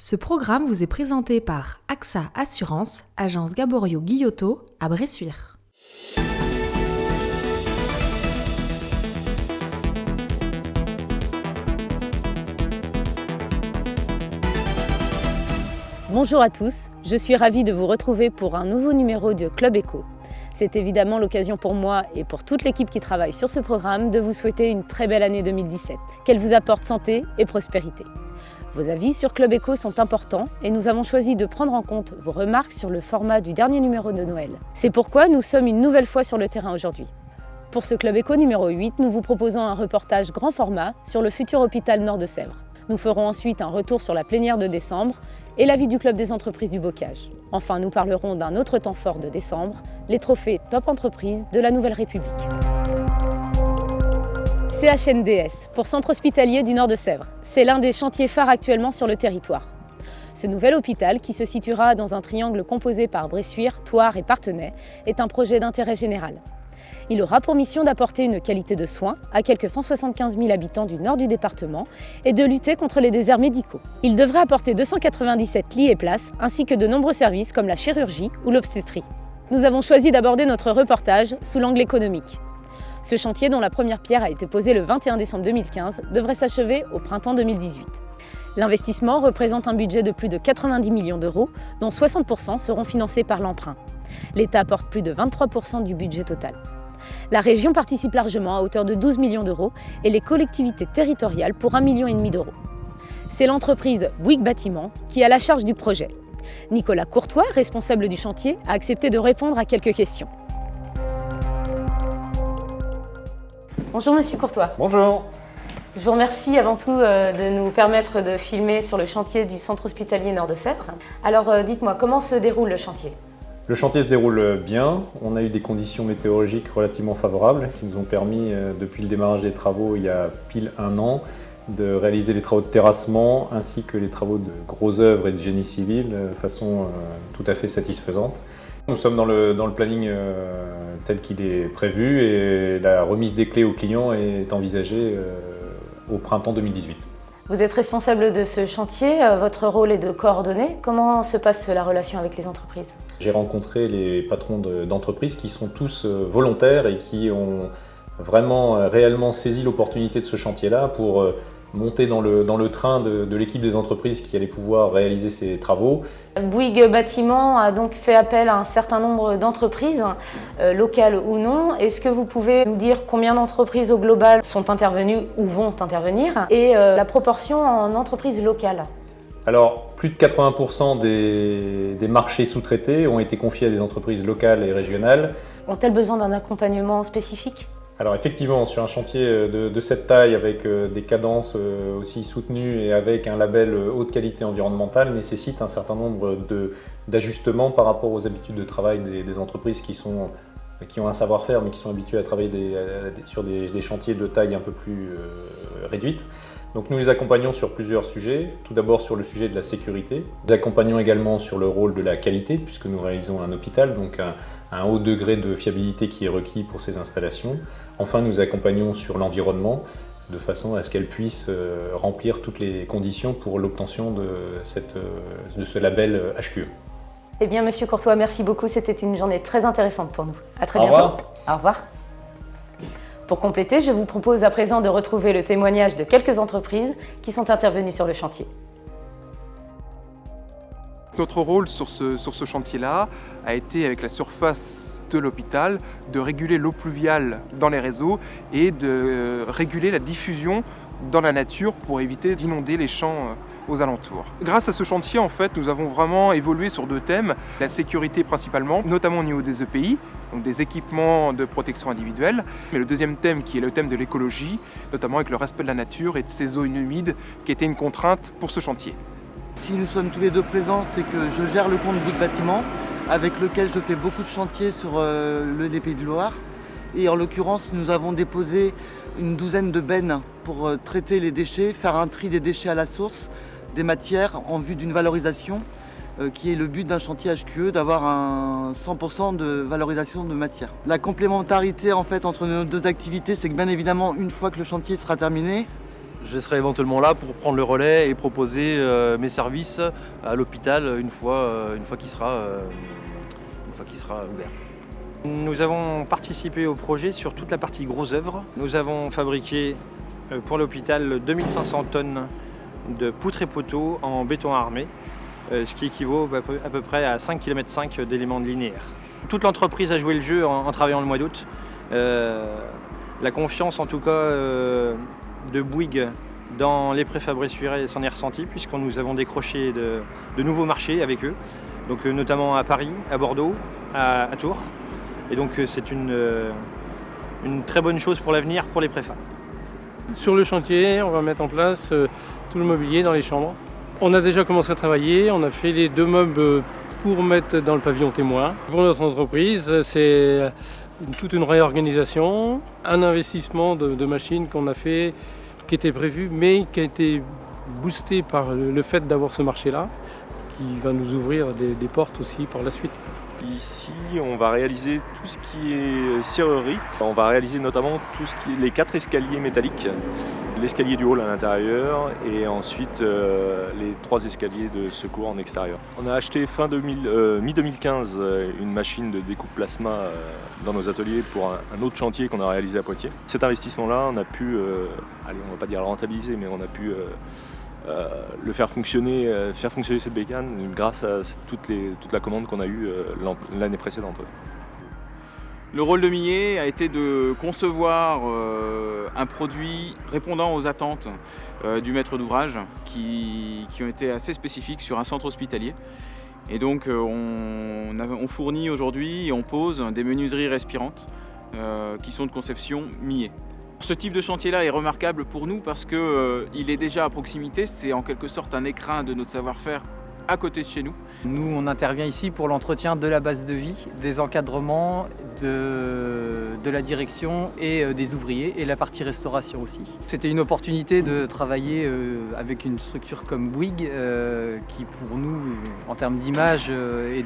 Ce programme vous est présenté par AXA Assurance, agence Gaborio-Guillotot à Bressuire. Bonjour à tous, je suis ravie de vous retrouver pour un nouveau numéro de Club Éco. C'est évidemment l'occasion pour moi et pour toute l'équipe qui travaille sur ce programme de vous souhaiter une très belle année 2017, qu'elle vous apporte santé et prospérité. Vos avis sur Club Éco sont importants et nous avons choisi de prendre en compte vos remarques sur le format du dernier numéro de Noël. C'est pourquoi nous sommes une nouvelle fois sur le terrain aujourd'hui. Pour ce Club Éco numéro 8, nous vous proposons un reportage grand format sur le futur hôpital Nord de Sèvres. Nous ferons ensuite un retour sur la plénière de décembre et l'avis du Club des entreprises du bocage. Enfin, nous parlerons d'un autre temps fort de décembre, les trophées Top Entreprise de la Nouvelle République. CHNDS, pour Centre Hospitalier du Nord de Sèvres. C'est l'un des chantiers phares actuellement sur le territoire. Ce nouvel hôpital, qui se situera dans un triangle composé par Bressuire, Thouars et Parthenay, est un projet d'intérêt général. Il aura pour mission d'apporter une qualité de soins à quelques 175 000 habitants du nord du département et de lutter contre les déserts médicaux. Il devrait apporter 297 lits et places, ainsi que de nombreux services comme la chirurgie ou l'obstétrie. Nous avons choisi d'aborder notre reportage sous l'angle économique. Ce chantier, dont la première pierre a été posée le 21 décembre 2015, devrait s'achever au printemps 2018. L'investissement représente un budget de plus de 90 millions d'euros, dont 60% seront financés par l'emprunt. L'État apporte plus de 23% du budget total. La région participe largement à hauteur de 12 millions d'euros et les collectivités territoriales pour 1,5 million d'euros. C'est l'entreprise Bouygues Bâtiment qui a la charge du projet. Nicolas Courtois, responsable du chantier, a accepté de répondre à quelques questions. Bonjour Monsieur Courtois. Bonjour. Je vous remercie avant tout de nous permettre de filmer sur le chantier du Centre Hospitalier Nord de Sèvres. Alors dites-moi, comment se déroule le chantier ? Le chantier se déroule bien. On a eu des conditions météorologiques relativement favorables qui nous ont permis, depuis le démarrage des travaux il y a pile un an, de réaliser les travaux de terrassement ainsi que les travaux de gros œuvres et de génie civil de façon tout à fait satisfaisante. Nous sommes dans le planning tel qu'il est prévu et la remise des clés aux clients est envisagée au printemps 2018. Vous êtes responsable de ce chantier, votre rôle est de coordonner. Comment se passe la relation avec les entreprises ? J'ai rencontré les patrons d'entreprises qui sont tous volontaires et qui ont vraiment réellement saisi l'opportunité de ce chantier-là pour monter dans le train de l'équipe des entreprises qui allait pouvoir réaliser ces travaux. Bouygues Bâtiment a donc fait appel à un certain nombre d'entreprises, locales ou non. Est-ce que vous pouvez nous dire combien d'entreprises au global sont intervenues ou vont intervenir et la proportion en entreprises locales ? Alors, plus de 80% des marchés sous-traités ont été confiés à des entreprises locales et régionales. Ont-elles besoin d'un accompagnement spécifique ? Alors effectivement, sur un chantier de cette taille, avec des cadences aussi soutenues et avec un label haute qualité environnementale, nécessite un certain nombre d'ajustements par rapport aux habitudes de travail des entreprises qui ont un savoir-faire mais qui sont habituées à travailler sur des chantiers de taille un peu plus réduite. Donc nous les accompagnons sur plusieurs sujets. Tout d'abord sur le sujet de la sécurité. Nous accompagnons également sur le rôle de la qualité puisque nous réalisons un hôpital, donc un haut degré de fiabilité qui est requis pour ces installations. Enfin, nous accompagnons sur l'environnement de façon à ce qu'elle puisse remplir toutes les conditions pour l'obtention de ce label HQE. Eh bien, Monsieur Courtois, merci beaucoup. C'était une journée très intéressante pour nous. À très bientôt. Au revoir. Au revoir. Pour compléter, je vous propose à présent de retrouver le témoignage de quelques entreprises qui sont intervenues sur le chantier. Notre rôle sur ce chantier-là a été, avec la surface de l'hôpital, de réguler l'eau pluviale dans les réseaux et de réguler la diffusion dans la nature pour éviter d'inonder les champs aux alentours. Grâce à ce chantier, en fait, nous avons vraiment évolué sur deux thèmes. La sécurité principalement, notamment au niveau des EPI, donc des équipements de protection individuelle. Mais le deuxième thème, qui est le thème de l'écologie, notamment avec le respect de la nature et de ces zones humides, qui était une contrainte pour ce chantier. Si nous sommes tous les deux présents, c'est que je gère le compte Bouygues Bâtiment, avec lequel je fais beaucoup de chantiers sur le Pays de Loire. Et en l'occurrence, nous avons déposé une douzaine de bennes pour traiter les déchets, faire un tri des déchets à la source, des matières en vue d'une valorisation, qui est le but d'un chantier HQE, d'avoir un 100% de valorisation de matière. La complémentarité en fait entre nos deux activités, c'est que bien évidemment, une fois que le chantier sera terminé, Je serai éventuellement là pour prendre le relais et proposer mes services à l'hôpital une fois qu'il sera ouvert. Nous avons participé au projet sur toute la partie gros œuvres. Nous avons fabriqué pour l'hôpital 2500 tonnes de poutres et poteaux en béton armé, ce qui équivaut à peu près à 5,5 km d'éléments linéaires. Toute l'entreprise a joué le jeu en travaillant le mois d'août. La confiance en tout cas de Bouygues dans les préfats bressuirais s'en est ressentie puisque nous avons décroché de nouveaux marchés avec eux, donc notamment à Paris, à Bordeaux, à Tours. Et donc c'est une très bonne chose pour l'avenir pour les préfats. Sur le chantier, on va mettre en place tout le mobilier dans les chambres. On a déjà commencé à travailler, on a fait les 2 meubles pour mettre dans le pavillon témoin. Pour notre entreprise, c'est toute une réorganisation, un investissement de machines qu'on a fait, qui était prévu, mais qui a été boosté par le fait d'avoir ce marché-là, qui va nous ouvrir des portes aussi par la suite. Ici, on va réaliser tout ce qui est serrurerie. On va réaliser notamment les 4 escaliers métalliques, l'escalier du hall à l'intérieur et ensuite les 3 escaliers de secours en extérieur. On a acheté mi-2015 une machine de découpe plasma dans nos ateliers pour un autre chantier qu'on a réalisé à Poitiers. Cet investissement-là, on a pu, on va pas dire le rentabiliser, mais on a pu le faire fonctionner cette bécane grâce à toute la commande qu'on a eue l'année précédente. Le rôle de Millet a été de concevoir un produit répondant aux attentes du maître d'ouvrage qui ont été assez spécifiques sur un centre hospitalier. Et donc on fournit aujourd'hui et on pose des menuiseries respirantes qui sont de conception Millet. Ce type de chantier-là est remarquable pour nous parce qu'il est déjà à proximité, c'est en quelque sorte un écrin de notre savoir-faire à côté de chez nous. Nous, on intervient ici pour l'entretien de la base de vie, des encadrements, de la direction et des ouvriers et la partie restauration aussi. C'était une opportunité de travailler avec une structure comme Bouygues qui pour nous, en termes d'image et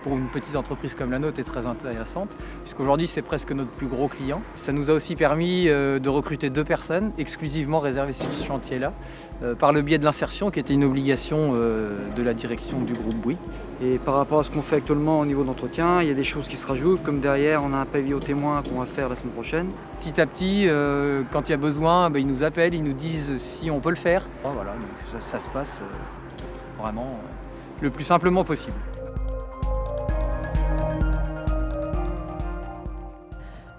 pour une petite entreprise comme la nôtre est très intéressante, puisqu'aujourd'hui c'est presque notre plus gros client. Ça nous a aussi permis de recruter 2 personnes exclusivement réservées sur ce chantier-là, par le biais de l'insertion qui était une obligation de la direction du groupe Bouygues. Et par rapport à ce qu'on fait actuellement au niveau d'entretien, il y a des choses qui se rajoutent, comme derrière on a un pavillon témoin qu'on va faire la semaine prochaine. Petit à petit, quand il y a besoin, ils nous appellent, ils nous disent si on peut le faire. Voilà, donc ça se passe vraiment le plus simplement possible.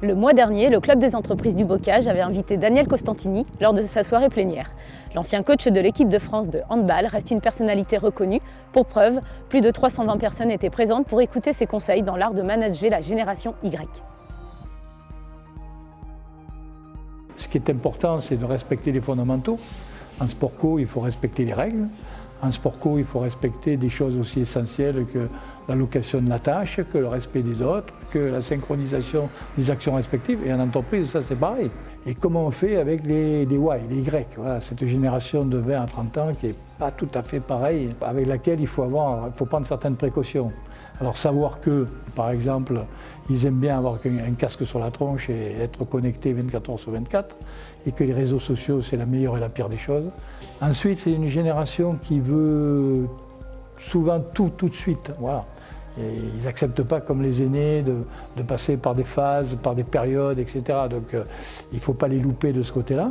Le mois dernier, le Club des entreprises du bocage avait invité Daniel Costantini lors de sa soirée plénière. L'ancien coach de l'équipe de France de handball reste une personnalité reconnue. Pour preuve, plus de 320 personnes étaient présentes pour écouter ses conseils dans l'art de manager la génération Y. Ce qui est important, c'est de respecter les fondamentaux. En sport co, il faut respecter les règles. En sport co, il faut respecter des choses aussi essentielles que l'allocation de la tâche, que le respect des autres, que la synchronisation des actions respectives. Et en entreprise, ça c'est pareil. Et comment on fait avec les Y, les Y, voilà, cette génération de 20 à 30 ans qui n'est pas tout à fait pareille, avec laquelle il faut prendre certaines précautions. Alors savoir que, par exemple, ils aiment bien avoir un casque sur la tronche et être connectés 24 heures sur 24, et que les réseaux sociaux, c'est la meilleure et la pire des choses. Ensuite, c'est une génération qui veut souvent tout de suite. Voilà. Et ils n'acceptent pas, comme les aînés, de passer par des phases, par des périodes, etc. Donc il ne faut pas les louper de ce côté-là.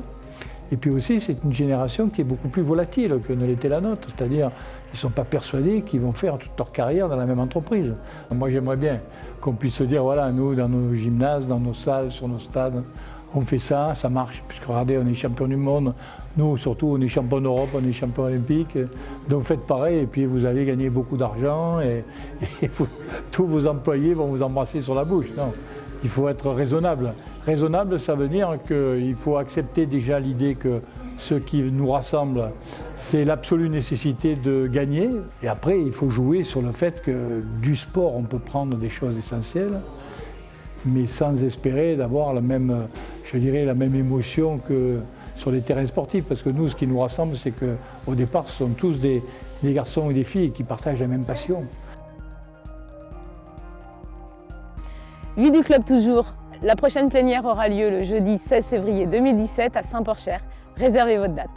Et puis aussi, c'est une génération qui est beaucoup plus volatile que ne l'était la nôtre. C'est-à-dire qu'ils ne sont pas persuadés qu'ils vont faire toute leur carrière dans la même entreprise. Moi, j'aimerais bien qu'on puisse se dire, voilà, nous, dans nos gymnases, dans nos salles, sur nos stades, on fait ça, ça marche. Puisque regardez, on est champion du monde. Nous, surtout, on est champion d'Europe, on est champion olympique. Donc faites pareil et puis vous allez gagner beaucoup d'argent et tous vos employés vont vous embrasser sur la bouche. Non, il faut être raisonnable. Raisonnable, ça veut dire qu'il faut accepter déjà l'idée que ce qui nous rassemble, c'est l'absolue nécessité de gagner. Et après, il faut jouer sur le fait que du sport, on peut prendre des choses essentielles, mais sans espérer d'avoir la même émotion que sur les terrains sportifs. Parce que nous, ce qui nous rassemble, c'est qu'au départ, ce sont tous des garçons et des filles qui partagent la même passion. Vie du club toujours. La prochaine plénière aura lieu le jeudi 16 février 2017 à Saint-Porcher. Réservez votre date.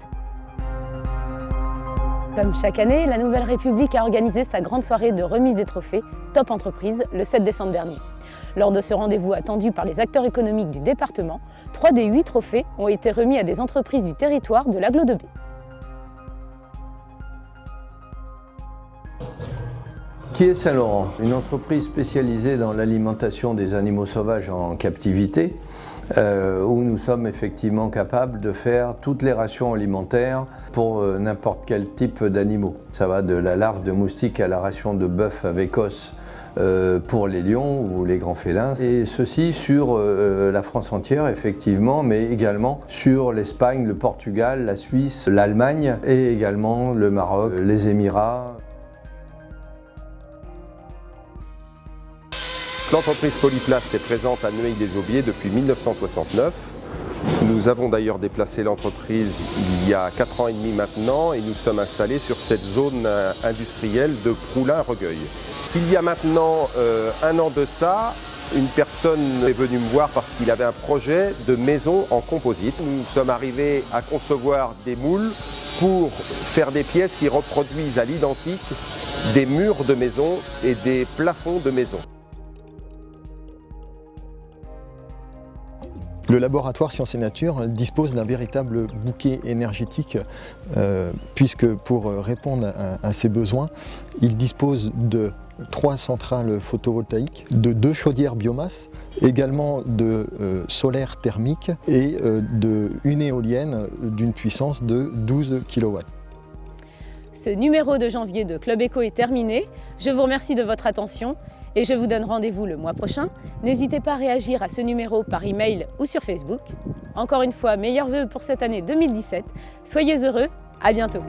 Comme chaque année, la Nouvelle République a organisé sa grande soirée de remise des trophées Top Entreprise le 7 décembre dernier. Lors de ce rendez-vous attendu par les acteurs économiques du département, 3 des 8 trophées ont été remis à des entreprises du territoire de l'Agglo de B. Qui est Saint-Laurent? Une entreprise spécialisée dans l'alimentation des animaux sauvages en captivité, où nous sommes effectivement capables de faire toutes les rations alimentaires pour n'importe quel type d'animaux. Ça va de la larve de moustique à la ration de bœuf avec os pour les lions ou les grands félins. Et ceci sur la France entière, effectivement, mais également sur l'Espagne, le Portugal, la Suisse, l'Allemagne et également le Maroc, les Émirats. L'entreprise Polyplast est présente à Neuilly-les-Aubiers depuis 1969. Nous avons d'ailleurs déplacé l'entreprise il y a 4 ans et demi maintenant et nous sommes installés sur cette zone industrielle de Proulin-Regueil. Il y a maintenant 1 an de ça, une personne est venue me voir parce qu'il avait un projet de maison en composite. Nous sommes arrivés à concevoir des moules pour faire des pièces qui reproduisent à l'identique des murs de maison et des plafonds de maison. Le laboratoire Sciences et Nature dispose d'un véritable bouquet énergétique puisque pour répondre à ses besoins, il dispose de 3 centrales photovoltaïques, de 2 chaudières biomasse, également de solaire thermique et d'une éolienne d'une puissance de 12 kW. Ce numéro de janvier de Club Éco est terminé. Je vous remercie de votre attention et je vous donne rendez-vous le mois prochain. N'hésitez pas à réagir à ce numéro par email ou sur Facebook. Encore une fois, meilleurs vœux pour cette année 2017. Soyez heureux, à bientôt.